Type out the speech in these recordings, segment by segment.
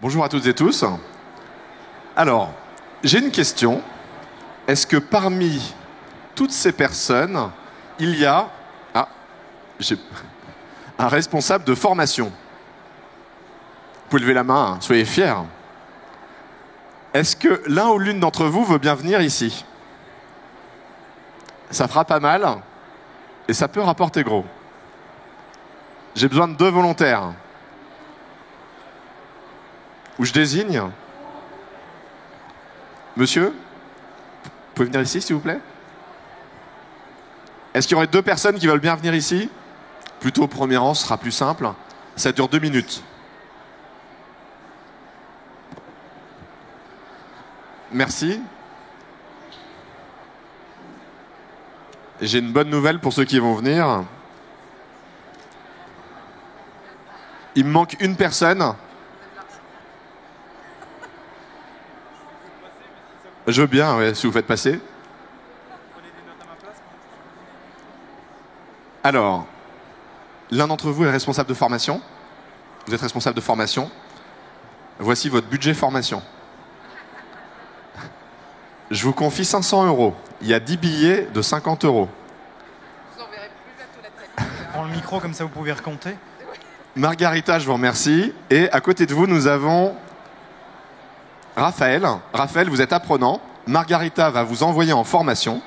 Bonjour à toutes et tous. Alors, j'ai une question. Est-ce que parmi toutes ces personnes, il y a un responsable de formation? Vous pouvez lever la main, hein, soyez fiers. Est-ce que l'un ou l'une d'entre vous veut bien venir ici? Ça fera pas mal et ça peut rapporter gros. J'ai besoin de 2 volontaires. Où je désigne? Monsieur, vous pouvez venir ici, s'il vous plaît? Est-ce qu'il y aurait 2 personnes qui veulent bien venir ici? Plutôt au premier rang, ce sera plus simple. Ça dure 2 minutes. Merci. J'ai une bonne nouvelle pour ceux qui vont venir. Il me manque une personne. Je veux bien, ouais, si vous faites passer. Alors, l'un d'entre vous est responsable de formation. Vous êtes responsable de formation. Voici votre budget formation. Je vous confie 500 €. Il y a 10 billets de 50 €. Vous enverrez plus bientôt la tête. Prends le micro, comme ça vous pouvez recompter. Margarita, je vous remercie. Et à côté de vous, nous avons Raphaël. Raphaël, vous êtes apprenant. Margarita va vous envoyer en formation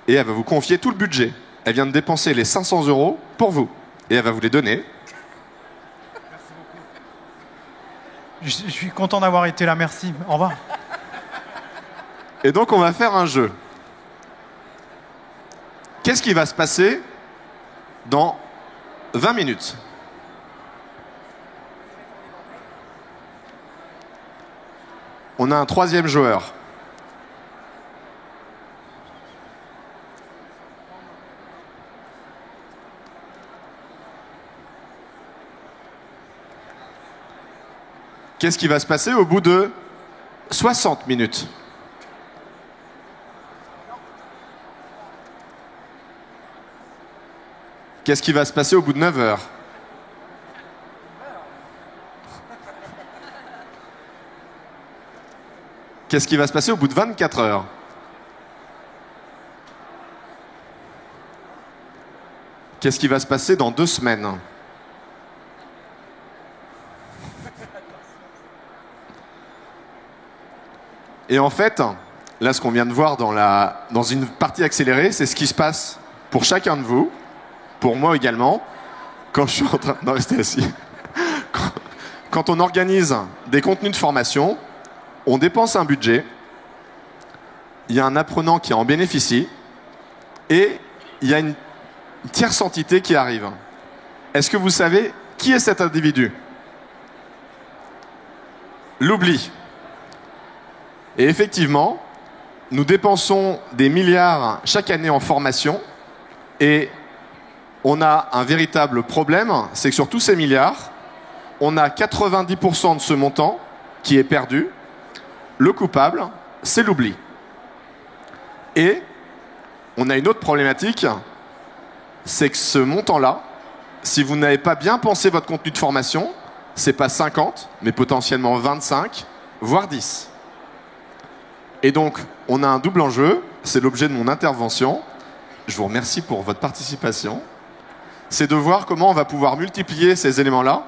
et elle va vous confier tout le budget. Elle vient de dépenser les 500 € pour vous et elle va vous les donner. Merci beaucoup. Je suis content d'avoir été là, merci. Au revoir. Et donc, on va faire un jeu. Qu'est-ce qui va se passer dans 20 minutes? On a un 3e joueur. Qu'est-ce qui va se passer au bout de 60 minutes? Qu'est-ce qui va se passer au bout de 9 heures? Qu'est-ce qui va se passer au bout de 24 heures? Qu'est-ce qui va se passer dans 2 semaines? Et en fait, là, ce qu'on vient de voir dans une partie accélérée, c'est ce qui se passe pour chacun de vous, pour moi également, quand je suis en train de rester assis. Quand on organise des contenus de formation, on dépense un budget, il y a un apprenant qui en bénéficie, et il y a une tierce entité qui arrive. Est-ce que vous savez qui est cet individu? L'oubli. Et effectivement, nous dépensons des milliards chaque année en formation et on a un véritable problème, c'est que sur tous ces milliards, on a 90% de ce montant qui est perdu. Le coupable, c'est l'oubli. Et on a une autre problématique, c'est que ce montant-là, si vous n'avez pas bien pensé votre contenu de formation, c'est pas 50, mais potentiellement 25, voire 10. Et donc, on a un double enjeu, c'est l'objet de mon intervention. Je vous remercie pour votre participation. C'est de voir comment on va pouvoir multiplier ces éléments-là.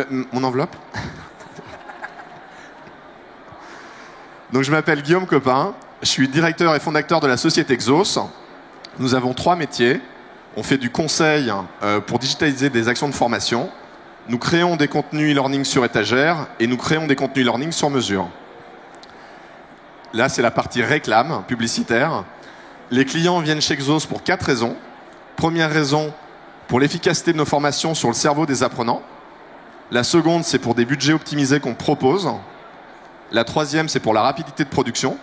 Mon enveloppe. Donc, je m'appelle Guillaume Copin, je suis directeur et fondateur de la société Exos. Nous avons 3 métiers. On fait du conseil pour digitaliser des actions de formation. Nous créons des contenus e-learning sur étagère et nous créons des contenus e-learning sur mesure. Là, c'est la partie réclame, publicitaire. Les clients viennent chez Exos pour 4 raisons. Première raison, pour l'efficacité de nos formations sur le cerveau des apprenants. La seconde, c'est pour des budgets optimisés qu'on propose. La troisième, c'est pour la rapidité de production.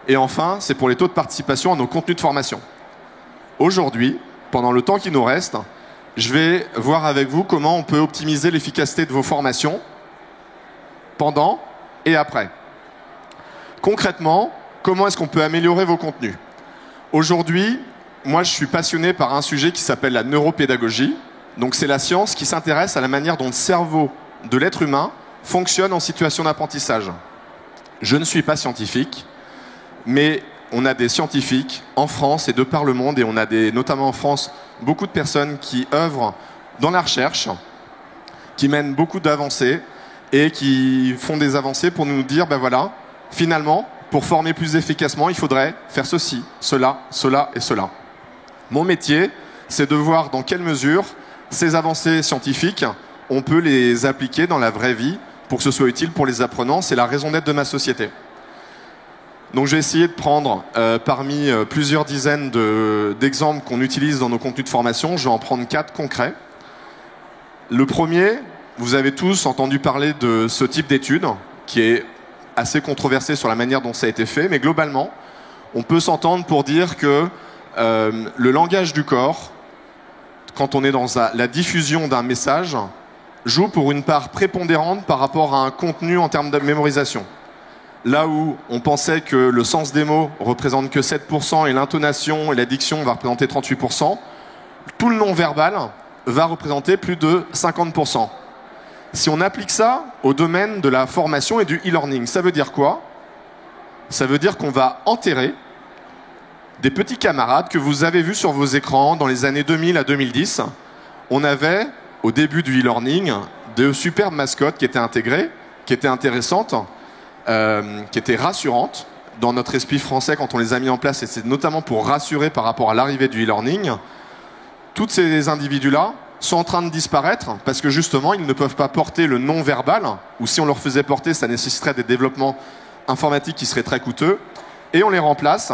Et enfin, c'est pour les taux de participation à nos contenus de formation. Aujourd'hui, pendant le temps qui nous reste, je vais voir avec vous comment on peut optimiser l'efficacité de vos formations pendant et après. Concrètement, comment est-ce qu'on peut améliorer vos contenus? Aujourd'hui, moi je suis passionné par un sujet qui s'appelle la neuropédagogie. Donc c'est la science qui s'intéresse à la manière dont le cerveau de l'être humain fonctionne en situation d'apprentissage. Je ne suis pas scientifique, mais on a des scientifiques en France et de par le monde, et on a notamment en France beaucoup de personnes qui œuvrent dans la recherche, qui mènent beaucoup d'avancées et qui font des avancées pour nous dire, ben voilà, finalement, pour former plus efficacement, il faudrait faire ceci, cela, cela et cela. Mon métier, c'est de voir dans quelle mesure ces avancées scientifiques, on peut les appliquer dans la vraie vie pour que ce soit utile pour les apprenants. C'est la raison d'être de ma société. Donc j'ai essayé de prendre parmi plusieurs dizaines d'exemples qu'on utilise dans nos contenus de formation, je vais en prendre 4 concrets. Le premier, vous avez tous entendu parler de ce type d'étude, qui est assez controversé sur la manière dont ça a été fait, mais globalement, on peut s'entendre pour dire que le langage du corps, quand on est dans la diffusion d'un message, joue pour une part prépondérante par rapport à un contenu en termes de mémorisation. Là où on pensait que le sens des mots représente que 7% et l'intonation et la diction va représenter 38%, tout le non-verbal va représenter plus de 50%. Si on applique ça au domaine de la formation et du e-learning, ça veut dire quoi? Ça veut dire qu'on va enterrer des petits camarades que vous avez vus sur vos écrans dans les années 2000 à 2010. On avait, au début du e-learning, de superbes mascottes qui étaient intégrées, qui étaient intéressantes, qui étaient rassurantes dans notre esprit français quand on les a mis en place, et c'est notamment pour rassurer par rapport à l'arrivée du e-learning. Tous ces individus-là sont en train de disparaître parce que justement ils ne peuvent pas porter le non-verbal, ou si on leur faisait porter, ça nécessiterait des développements informatiques qui seraient très coûteux, et on les remplace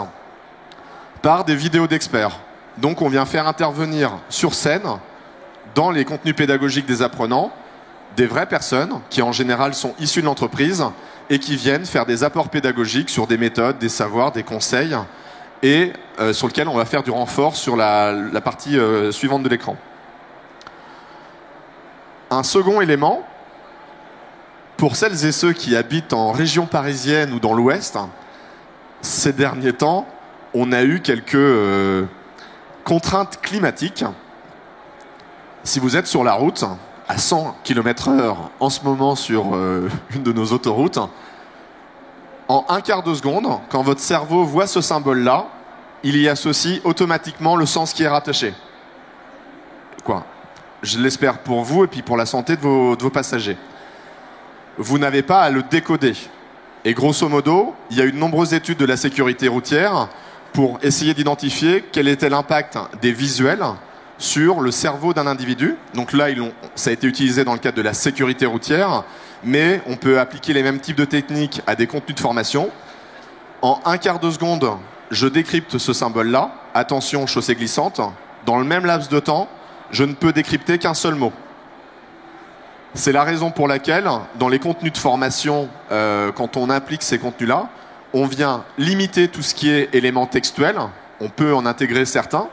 par des vidéos d'experts. Donc on vient faire intervenir sur scène, dans les contenus pédagogiques des apprenants, des vraies personnes qui en général sont issues de l'entreprise et qui viennent faire des apports pédagogiques sur des méthodes, des savoirs, des conseils, et sur lesquels on va faire du renfort sur la partie suivante de l'écran. Un second élément, pour celles et ceux qui habitent en région parisienne ou dans l'Ouest, ces derniers temps, on a eu quelques contraintes climatiques. Si vous êtes sur la route, à 100 km/h en ce moment sur une de nos autoroutes, en un quart de seconde, quand votre cerveau voit ce symbole-là, il y associe automatiquement le sens qui est rattaché. Quoi? Je l'espère pour vous et puis pour la santé de vos passagers. Vous n'avez pas à le décoder. Et grosso modo, il y a eu de nombreuses études de la sécurité routière pour essayer d'identifier quel était l'impact des visuels sur le cerveau d'un individu. Donc là, ça a été utilisé dans le cadre de la sécurité routière, mais on peut appliquer les mêmes types de techniques à des contenus de formation. En un quart de seconde, je décrypte ce symbole-là. Attention, chaussée glissante. Dans le même laps de temps, je ne peux décrypter qu'un seul mot. C'est la raison pour laquelle, dans les contenus de formation, quand on applique ces contenus-là, on vient limiter tout ce qui est éléments textuels. On peut en intégrer certains,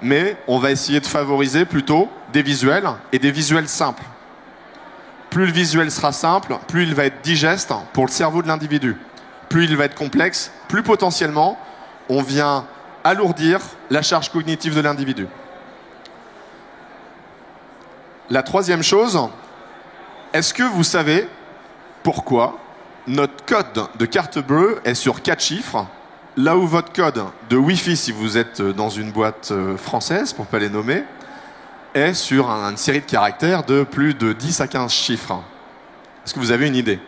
mais on va essayer de favoriser plutôt des visuels et des visuels simples. Plus le visuel sera simple, plus il va être digeste pour le cerveau de l'individu. Plus il va être complexe, plus potentiellement on vient alourdir la charge cognitive de l'individu. La troisième chose, est-ce que vous savez pourquoi notre code de carte bleue est sur 4 chiffres, là où votre code de Wi-Fi, si vous êtes dans une boîte française, pour ne pas les nommer, est sur une série de caractères de plus de 10 à 15 chiffres? Est-ce que vous avez une idée?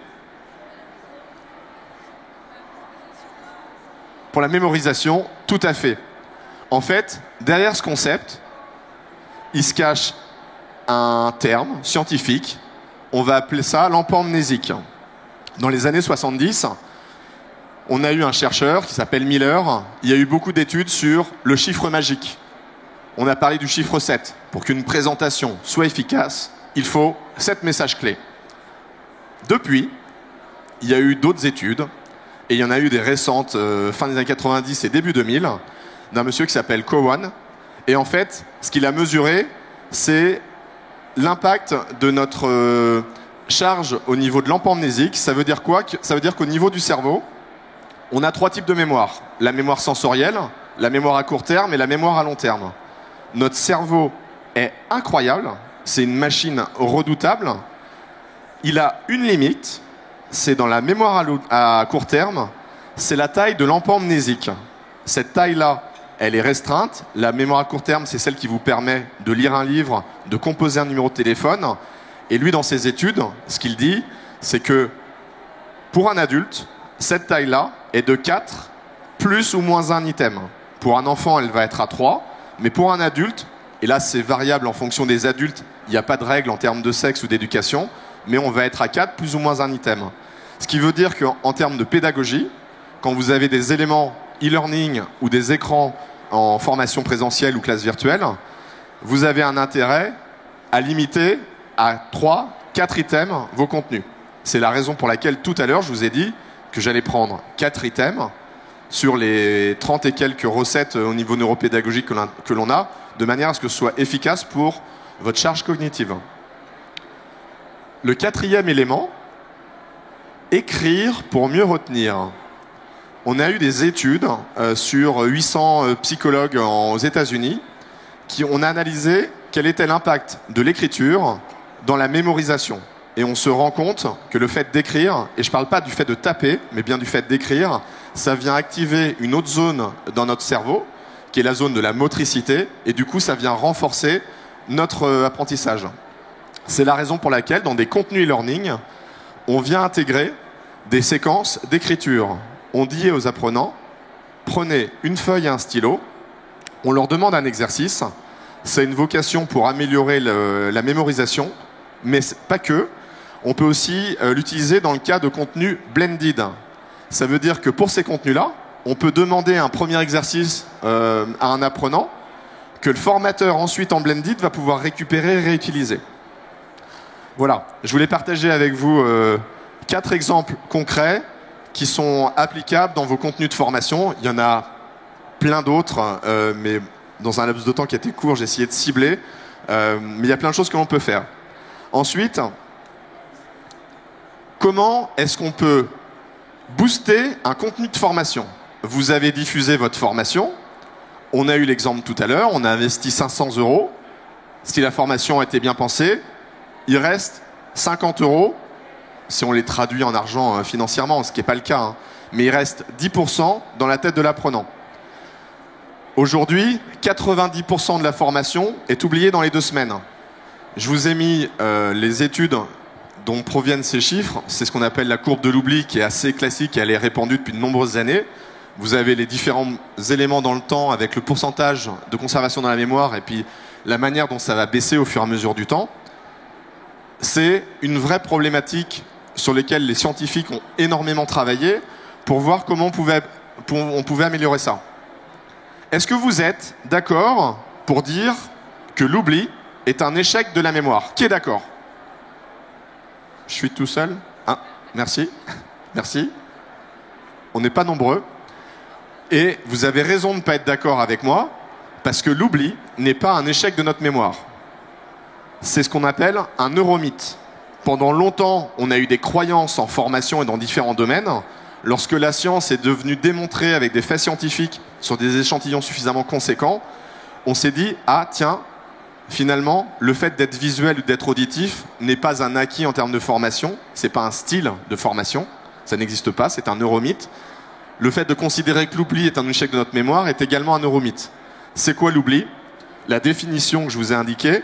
Pour la mémorisation, tout à fait. En fait, derrière ce concept, il se cache un terme scientifique. On va appeler ça l'empamnésique. Dans les années 70, on a eu un chercheur qui s'appelle Miller. Il y a eu beaucoup d'études sur le chiffre magique. On a parlé du chiffre 7. Pour qu'une présentation soit efficace, il faut 7 messages clés. Depuis, il y a eu d'autres études, et il y en a eu des récentes, fin des années 90 et début 2000, d'un monsieur qui s'appelle Cowan. Et en fait, ce qu'il a mesuré, c'est l'impact de notre charge au niveau de l'empamnésique. Ça veut dire quoi? Ça veut dire qu'au niveau du cerveau, on a 3 types de mémoire. La mémoire sensorielle, la mémoire à court terme et la mémoire à long terme. Notre cerveau est incroyable, c'est une machine redoutable. il a une limite, c'est dans la mémoire à court terme, c'est la taille de l'empan mnésique. Cette taille-là, elle est restreinte. La mémoire à court terme, c'est celle qui vous permet de lire un livre, de composer un numéro de téléphone. Et lui, dans ses études, ce qu'il dit, c'est que pour un adulte, cette taille-là est de 4 plus ou moins un item. Pour un enfant, elle va être à 3, mais pour un adulte, et là c'est variable en fonction des adultes, il n'y a pas de règle en termes de sexe ou d'éducation, mais on va être à 4 plus ou moins un item. Ce qui veut dire qu'en termes de pédagogie, quand vous avez des éléments e-learning ou des écrans en formation présentielle ou classe virtuelle, vous avez un intérêt à limiter à 3, 4 items vos contenus. C'est la raison pour laquelle tout à l'heure je vous ai dit que j'allais prendre 4 items sur les 30 et quelques recettes au niveau neuropédagogique que l'on a, de manière à ce que ce soit efficace pour votre charge cognitive. Le quatrième élément, écrire pour mieux retenir. On a eu des études sur 800 psychologues aux États-Unis qui ont analysé quel était l'impact de l'écriture dans la mémorisation. Et on se rend compte que le fait d'écrire, et je ne parle pas du fait de taper, mais bien du fait d'écrire, ça vient activer une autre zone dans notre cerveau, qui est la zone de la motricité, et du coup ça vient renforcer notre apprentissage. C'est la raison pour laquelle, dans des contenus e-learning, on vient intégrer des séquences d'écriture. On dit aux apprenants, prenez une feuille et un stylo, on leur demande un exercice, c'est une vocation pour améliorer la mémorisation, mais pas que. On peut aussi l'utiliser dans le cas de contenus blended. Ça veut dire que pour ces contenus-là, on peut demander un premier exercice à un apprenant que le formateur ensuite en blended va pouvoir récupérer et réutiliser. Voilà, je voulais partager avec vous 4 exemples concrets qui sont applicables dans vos contenus de formation. Il y en a plein d'autres, mais dans un laps de temps qui a été court, j'ai essayé de cibler. Mais il y a plein de choses que l'on peut faire. Ensuite, comment est-ce qu'on peut booster un contenu de formation? Vous avez diffusé votre formation. On a eu l'exemple tout à l'heure. On a investi 500 €. Si la formation a été bien pensée, il reste 50 € si on les traduit en argent financièrement, ce qui n'est pas le cas. Hein. Mais il reste 10% dans la tête de l'apprenant. Aujourd'hui, 90% de la formation est oubliée dans les 2 semaines. Je vous ai mis les études dont proviennent ces chiffres. C'est ce qu'on appelle la courbe de l'oubli, qui est assez classique et elle est répandue depuis de nombreuses années. Vous avez les différents éléments dans le temps avec le pourcentage de conservation dans la mémoire et puis la manière dont ça va baisser au fur et à mesure du temps. C'est une vraie problématique sur laquelle les scientifiques ont énormément travaillé pour voir comment on pouvait améliorer ça. Est-ce que vous êtes d'accord pour dire que l'oubli est un échec de la mémoire? Qui est d'accord? Je suis tout seul? Ah, merci. Merci. On n'est pas nombreux. Et vous avez raison de ne pas être d'accord avec moi, parce que l'oubli n'est pas un échec de notre mémoire. C'est ce qu'on appelle un neuromythe. Pendant longtemps, on a eu des croyances en formation et dans différents domaines. Lorsque la science est devenue démontrée avec des faits scientifiques sur des échantillons suffisamment conséquents, on s'est dit, ah tiens, finalement, le fait d'être visuel ou d'être auditif n'est pas un acquis en termes de formation, c'est pas un style de formation, ça n'existe pas, c'est un neuromythe. Le fait de considérer que l'oubli est un échec de notre mémoire est également un neuromythe. C'est quoi l'oubli? La définition que je vous ai indiquée,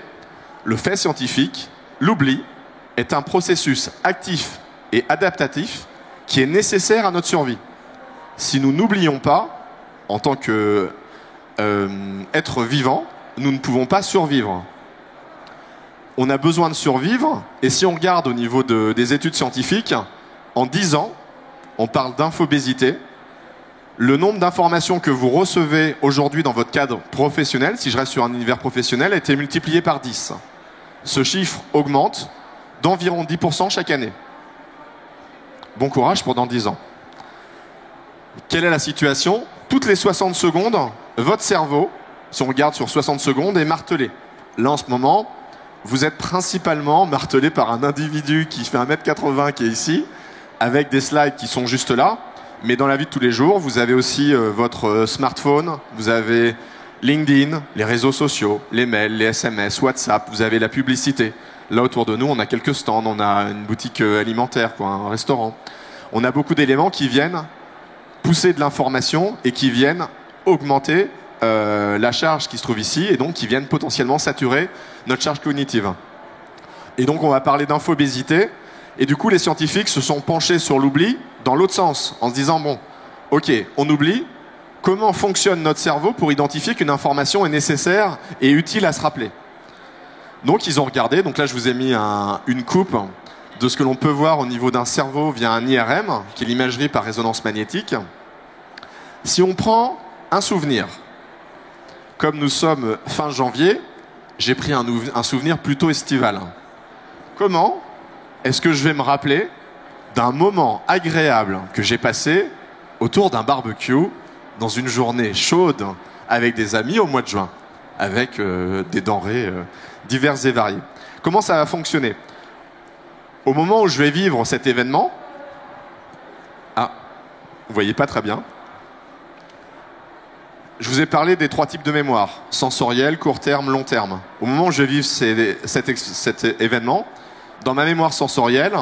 le fait scientifique, l'oubli est un processus actif et adaptatif qui est nécessaire à notre survie. Si nous n'oublions pas, en tant qu'être vivant, nous ne pouvons pas survivre. On a besoin de survivre, et si on regarde au niveau des études scientifiques, en 10 ans, on parle d'infobésité. Le nombre d'informations que vous recevez aujourd'hui dans votre cadre professionnel, si je reste sur un univers professionnel, a été multiplié par 10. Ce chiffre augmente d'environ 10% chaque année. Bon courage pour dans 10 ans. Quelle est la situation? Toutes les 60 secondes, votre cerveau, si on regarde sur 60 secondes, est martelé. Là, en ce moment, vous êtes principalement martelé par un individu qui fait 1m80 qui est ici, avec des slides qui sont juste là. Mais dans la vie de tous les jours, vous avez aussi votre smartphone, vous avez LinkedIn, les réseaux sociaux, les mails, les SMS, WhatsApp, vous avez la publicité. Là, autour de nous, on a quelques stands, on a une boutique alimentaire, quoi, un restaurant. On a beaucoup d'éléments qui viennent pousser de l'information et qui viennent augmenter la charge qui se trouve ici et donc qui viennent potentiellement saturer notre charge cognitive. Et donc, on va parler d'infobésité. Et du coup, les scientifiques se sont penchés sur l'oubli dans l'autre sens, en se disant, bon, ok, on oublie, comment fonctionne notre cerveau pour identifier qu'une information est nécessaire et utile à se rappeler? Donc, ils ont regardé, donc là, je vous ai mis une coupe de ce que l'on peut voir au niveau d'un cerveau via un IRM, qui est l'imagerie par résonance magnétique. Si on prend un souvenir, comme nous sommes fin janvier, j'ai pris un souvenir plutôt estival. Comment est-ce que je vais me rappeler d'un moment agréable que j'ai passé autour d'un barbecue dans une journée chaude avec des amis au mois de juin, avec des denrées diverses et variées? Comment ça va fonctionner? Au moment où je vais vivre cet événement, vous voyez pas très bien. Je vous ai parlé des 3 types de mémoire, sensorielle, court terme, long terme. Au moment où je vais vivre cet événement, dans ma mémoire sensorielle,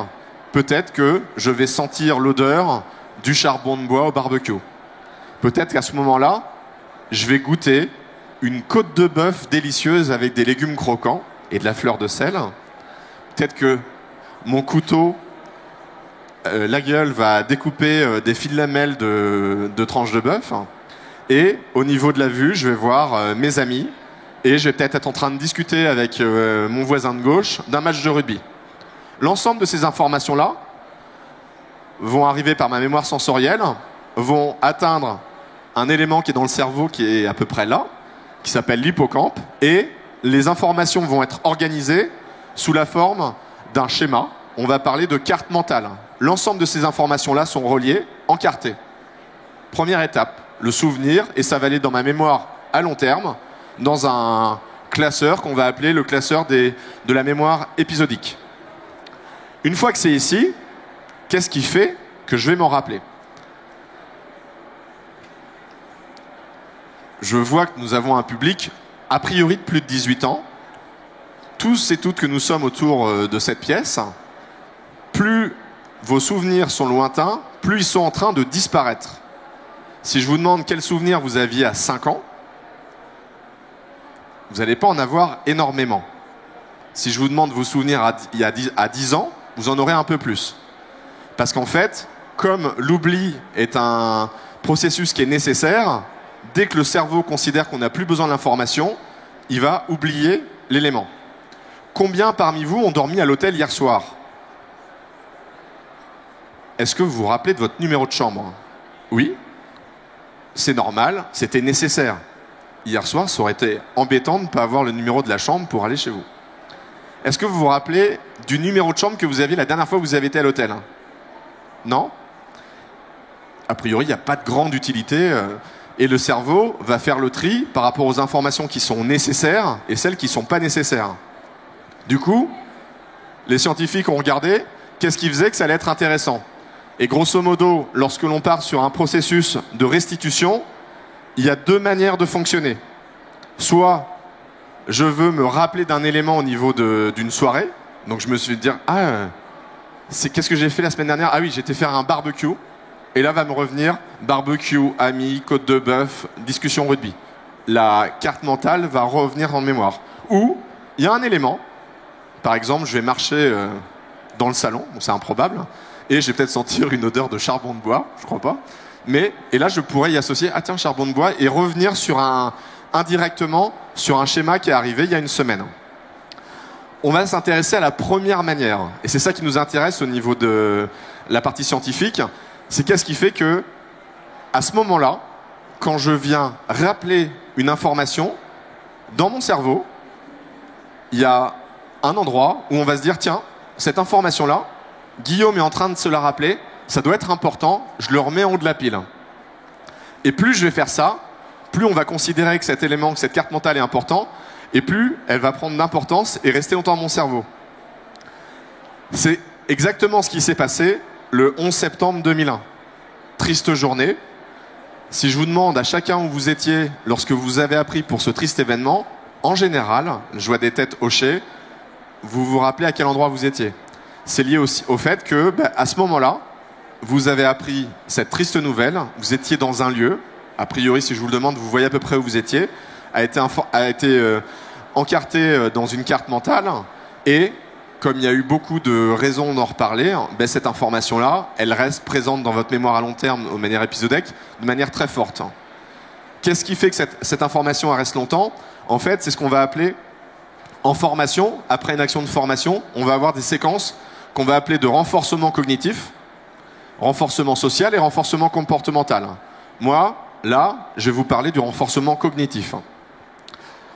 peut-être que je vais sentir l'odeur du charbon de bois au barbecue. Peut-être qu'à ce moment-là, je vais goûter une côte de bœuf délicieuse avec des légumes croquants et de la fleur de sel. Peut-être que mon couteau, la gueule, va découper des fils de lamelles de tranches de bœuf. Et au niveau de la vue, je vais voir mes amis et je vais peut-être être en train de discuter avec mon voisin de gauche d'un match de rugby. L'ensemble de ces informations-là vont arriver par ma mémoire sensorielle, vont atteindre un élément qui est dans le cerveau qui est à peu près là, qui s'appelle l'hippocampe, et les informations vont être organisées sous la forme d'un schéma. On va parler de carte mentale. L'ensemble de ces informations-là sont reliées, encartées. Première étape, le souvenir, et ça va aller dans ma mémoire à long terme, dans un classeur qu'on va appeler le classeur de la mémoire épisodique. Une fois que c'est ici, qu'est-ce qui fait que je vais m'en rappeler? Je vois que nous avons un public, a priori de plus de 18 ans. Tous et toutes que nous sommes autour de cette pièce, plus vos souvenirs sont lointains, plus ils sont en train de disparaître. Si je vous demande quel souvenir vous aviez à 5 ans, vous n'allez pas en avoir énormément. Si je vous demande vos souvenirs à 10 ans, vous en aurez un peu plus. Parce qu'en fait, comme l'oubli est un processus qui est nécessaire, dès que le cerveau considère qu'on n'a plus besoin de l'information, il va oublier l'élément. Combien parmi vous ont dormi à l'hôtel hier soir? Est-ce que vous vous rappelez de votre numéro de chambre? Oui. C'est normal, c'était nécessaire. Hier soir, ça aurait été embêtant de ne pas avoir le numéro de la chambre pour aller chez vous. Est-ce que vous vous rappelez du numéro de chambre que vous aviez la dernière fois que vous avez été à l'hôtel? Non? A priori, il n'y a pas de grande utilité. Et le cerveau va faire le tri par rapport aux informations qui sont nécessaires et celles qui ne sont pas nécessaires. Du coup, les scientifiques ont regardé qu'est-ce qui faisait que ça allait être intéressant. Et grosso modo, lorsque l'on part sur un processus de restitution, il y a 2 manières de fonctionner. Soit je veux me rappeler d'un élément au niveau d'une soirée, donc je me suis dit, qu'est-ce que j'ai fait la semaine dernière? Ah oui, j'étais faire un barbecue, et là va me revenir barbecue, amis, côte de bœuf, discussion rugby. La carte mentale va revenir en mémoire. Ou il y a un élément, par exemple, je vais marcher dans le salon, bon, c'est improbable, et je vais peut-être sentir une odeur de charbon de bois, je crois pas, et là je pourrais y associer, charbon de bois, et revenir indirectement sur un schéma qui est arrivé il y a une semaine. On va s'intéresser à la première manière, et c'est ça qui nous intéresse au niveau de la partie scientifique, c'est qu'est-ce qui fait que, à ce moment-là, quand je viens rappeler une information, dans mon cerveau, il y a un endroit où on va se dire, tiens, cette information-là, Guillaume est en train de se la rappeler, ça doit être important, je le remets en haut de la pile. Et plus je vais faire ça, plus on va considérer que cet élément, que cette carte mentale est important, et plus elle va prendre d'importance et rester longtemps dans mon cerveau. C'est exactement ce qui s'est passé le 11 septembre 2001. Triste journée. Si je vous demande à chacun où vous étiez lorsque vous avez appris pour ce triste événement, en général, je vois des têtes hochées, vous vous rappelez à quel endroit vous étiez. C'est lié aussi au fait que, à ce moment-là, vous avez appris cette triste nouvelle, vous étiez dans un lieu, a priori, si je vous le demande, vous voyez à peu près où vous étiez, a été encarté dans une carte mentale, et comme il y a eu beaucoup de raisons d'en reparler, cette information-là, elle reste présente dans votre mémoire à long terme, de manière épisodique, de manière très forte. Qu'est-ce qui fait que cette information elle reste longtemps? En fait, c'est ce qu'on va appeler, en formation, après une action de formation, on va avoir des séquences qu'on va appeler de renforcement cognitif, renforcement social et renforcement comportemental. Moi, là, je vais vous parler du renforcement cognitif.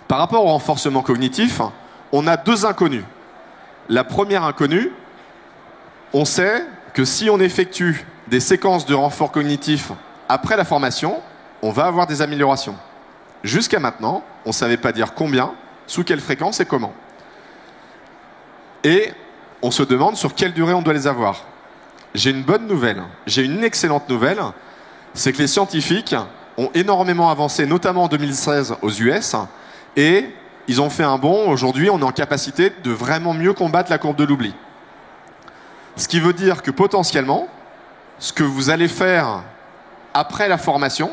Par rapport au renforcement cognitif, on a deux inconnus. La première inconnue, on sait que si on effectue des séquences de renfort cognitif après la formation, on va avoir des améliorations. Jusqu'à maintenant, on ne savait pas dire combien, sous quelle fréquence et comment. Et on se demande sur quelle durée on doit les avoir. J'ai une bonne nouvelle, j'ai une excellente nouvelle, c'est que les scientifiques ont énormément avancé, notamment en 2016 aux US, et ils ont fait un bond. Aujourd'hui, on est en capacité de vraiment mieux combattre la courbe de l'oubli. Ce qui veut dire que potentiellement, ce que vous allez faire après la formation,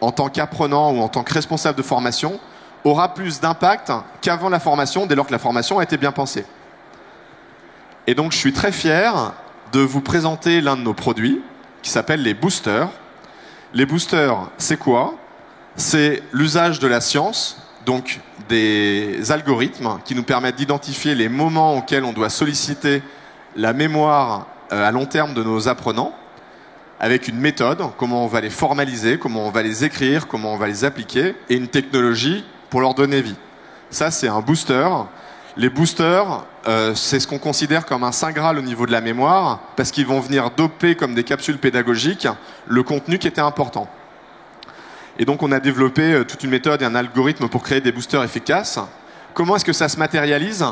en tant qu'apprenant ou en tant que responsable de formation, aura plus d'impact qu'avant la formation, dès lors que la formation a été bien pensée. Et donc, je suis très fier de vous présenter l'un de nos produits, qui s'appelle les boosters. Les boosters, c'est quoi? C'est l'usage de la science, donc des algorithmes qui nous permettent d'identifier les moments auxquels on doit solliciter la mémoire à long terme de nos apprenants, avec une méthode, comment on va les formaliser, comment on va les écrire, comment on va les appliquer, et une technologie pour leur donner vie. Ça, c'est un booster. Les boosters, c'est ce qu'on considère comme un saint graal au niveau de la mémoire, parce qu'ils vont venir doper comme des capsules pédagogiques le contenu qui était important. Et donc, on a développé toute une méthode et un algorithme pour créer des boosters efficaces. Comment est-ce que ça se matérialise?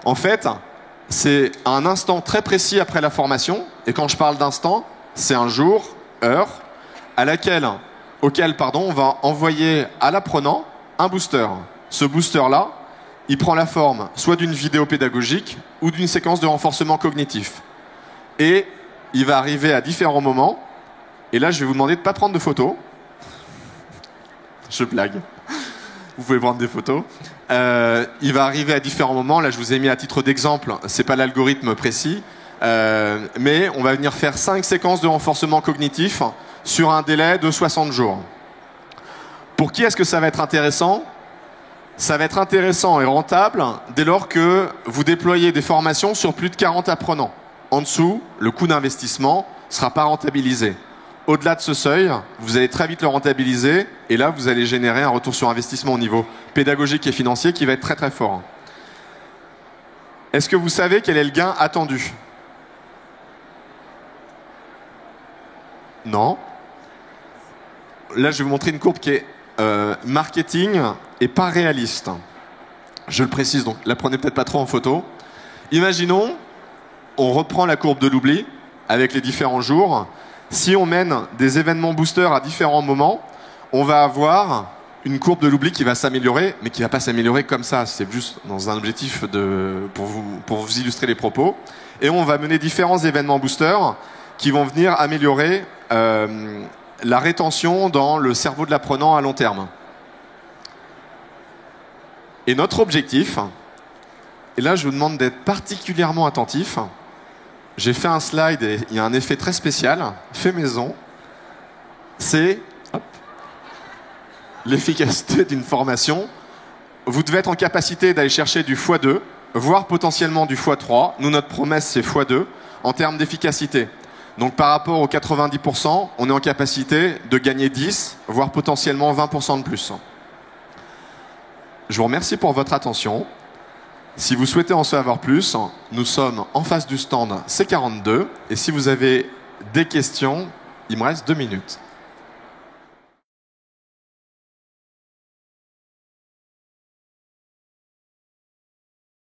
En fait, c'est un instant très précis après la formation, et quand je parle d'instant, c'est un jour, heure, auquel on va envoyer à l'apprenant un booster. Ce booster-là, il prend la forme soit d'une vidéo pédagogique ou d'une séquence de renforcement cognitif. Et il va arriver à différents moments. Et là, je vais vous demander de ne pas prendre de photos. Je blague. Vous pouvez prendre des photos. Il va arriver à différents moments. Là, je vous ai mis à titre d'exemple. C'est pas l'algorithme précis. Mais on va venir faire 5 séquences de renforcement cognitif sur un délai de 60 jours. Pour qui est-ce que ça va être intéressant? Ça va être intéressant et rentable dès lors que vous déployez des formations sur plus de 40 apprenants. En dessous, le coût d'investissement ne sera pas rentabilisé. Au-delà de ce seuil, vous allez très vite le rentabiliser et là, vous allez générer un retour sur investissement au niveau pédagogique et financier qui va être très très fort. Est-ce que vous savez quel est le gain attendu? Non. Là, je vais vous montrer une courbe qui est marketing et pas réaliste. Je le précise, donc la prenez peut-être pas trop en photo. Imaginons, on reprend la courbe de l'oubli avec les différents jours. Si on mène des événements boosters à différents moments, on va avoir une courbe de l'oubli qui va s'améliorer, mais qui ne va pas s'améliorer comme ça. C'est juste dans un objectif pour vous illustrer les propos. Et on va mener différents événements boosters qui vont venir améliorer la rétention dans le cerveau de l'apprenant à long terme. Et notre objectif, et là je vous demande d'être particulièrement attentif, j'ai fait un slide et il y a un effet très spécial, fait maison, c'est l'efficacité d'une formation. Vous devez être en capacité d'aller chercher du x2, voire potentiellement du x3. Nous, notre promesse, c'est x2 en termes d'efficacité. Donc par rapport aux 90%, on est en capacité de gagner 10, voire potentiellement 20% de plus. Je vous remercie pour votre attention. Si vous souhaitez en savoir plus, nous sommes en face du stand C42. Et si vous avez des questions, il me reste 2 minutes.